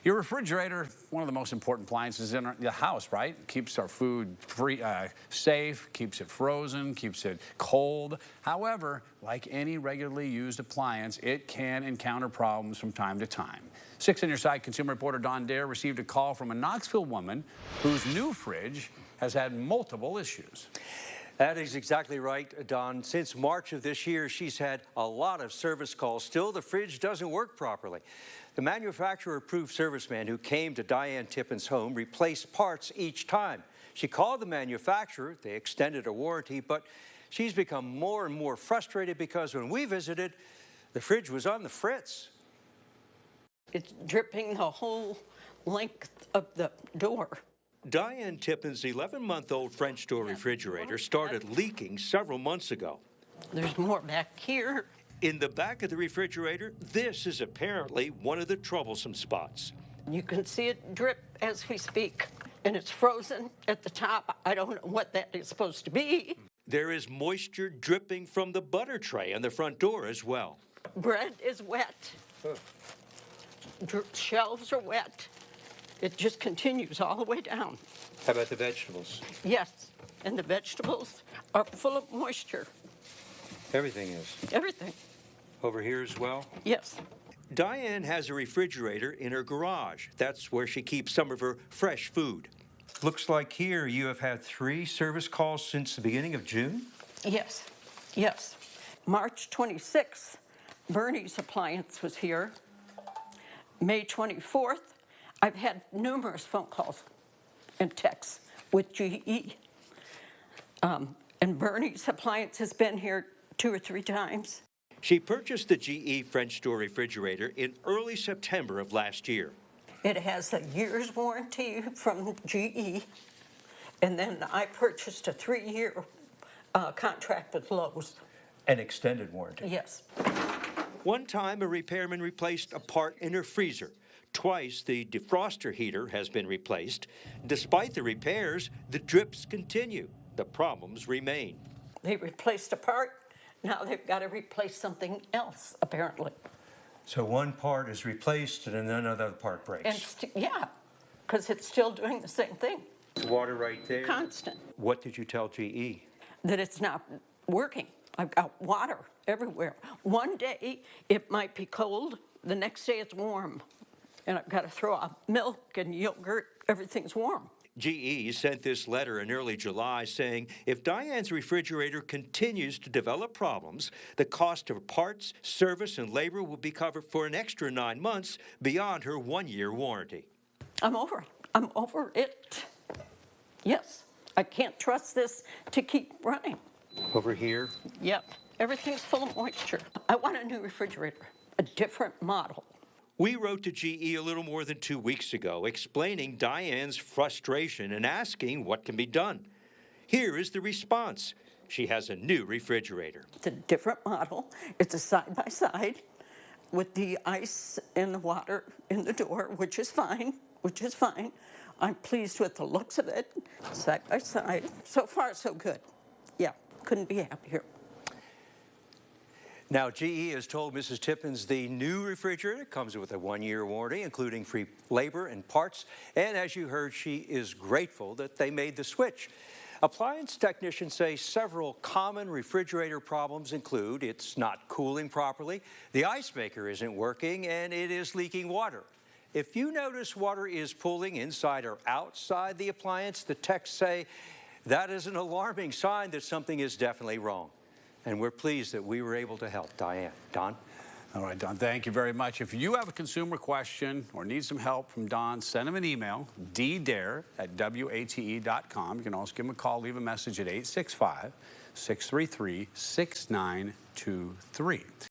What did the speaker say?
Your refrigerator, one of the most important appliances in the house, right? Keeps our food safe, keeps it frozen, keeps it cold. However, like any regularly used appliance, it can encounter problems from time to time. 6 on Your Side consumer reporter Don Dare received a call from a Knoxville woman whose new fridge has had multiple issues. That is exactly right, Don. Since March of this year, she's had a lot of service calls. Still, the fridge doesn't work properly. The manufacturer-approved serviceman who came to Diane Tippin's home replaced parts each time. She called the manufacturer. They extended a warranty, but she's become more and more frustrated because when we visited, the fridge was on the fritz. It's dripping the whole length of the door. Diane Tippin's 11-month-old French door refrigerator started leaking several months ago. There's more back here. In the back of the refrigerator, this is apparently one of the troublesome spots. You can see it drip as we speak, and it's frozen at the top. I don't know what that is supposed to be. There is moisture dripping from the butter tray on the front door as well. Bread is wet. Shelves are wet. It just continues all the way down. How about the vegetables? Yes, and the vegetables are full of moisture. Everything is. Everything. Over here as well? Yes. Diane has a refrigerator in her garage. That's where she keeps some of her fresh food. Looks like here you have had 3 service calls since the beginning of June? Yes, yes. March 26th, Bernie's Appliance was here. May 24th, I've had numerous phone calls and texts with GE. And Bernie's Appliance has been here 2 or 3 times. She purchased the GE French door refrigerator in early September of last year. It has a year's warranty from GE, and then I purchased a 3-year contract with Lowe's. An extended warranty? Yes. One time, a repairman replaced a part in her freezer. Twice, the defroster heater has been replaced. Despite the repairs, the drips continue. The problems remain. They replaced a part. Now they've got to replace something else, apparently. So one part is replaced and then another part breaks. And yeah, because it's still doing the same thing. Water right there. Constant. What did you tell GE? That it's not working. I've got water everywhere. One day it might be cold, the next day it's warm. And I've got to throw out milk and yogurt, everything's warm. GE sent this letter in early July saying if Diane's refrigerator continues to develop problems, the cost of parts, service, and labor will be covered for an extra 9 months beyond her 1-year warranty. I'm over it. I'm over it. Yes, I can't trust this to keep running. Over here? Yep, everything's full of moisture. I want a new refrigerator, a different model. We wrote to GE a little more than 2 weeks ago, explaining Diane's frustration and asking what can be done. Here is the response. She has a new refrigerator. It's a different model. It's a side-by-side with the ice and the water in the door, which is fine, I'm pleased with the looks of it, side-by-side. So far, so good. Yeah, couldn't be happier. Now, GE has told Mrs. Tippin's the new refrigerator comes with a 1-year warranty, including free labor and parts. And as you heard, she is grateful that they made the switch. Appliance technicians say several common refrigerator problems include it's not cooling properly, the ice maker isn't working, and it is leaking water. If you notice water is pooling inside or outside the appliance, the techs say that is an alarming sign that something is definitely wrong. And we're pleased that we were able to help Diane. Don? All right, Don, thank you very much. If you have a consumer question or need some help from Don, send him an email, ddare@wate.com. You can also give him a call, leave a message at 865-633-6923.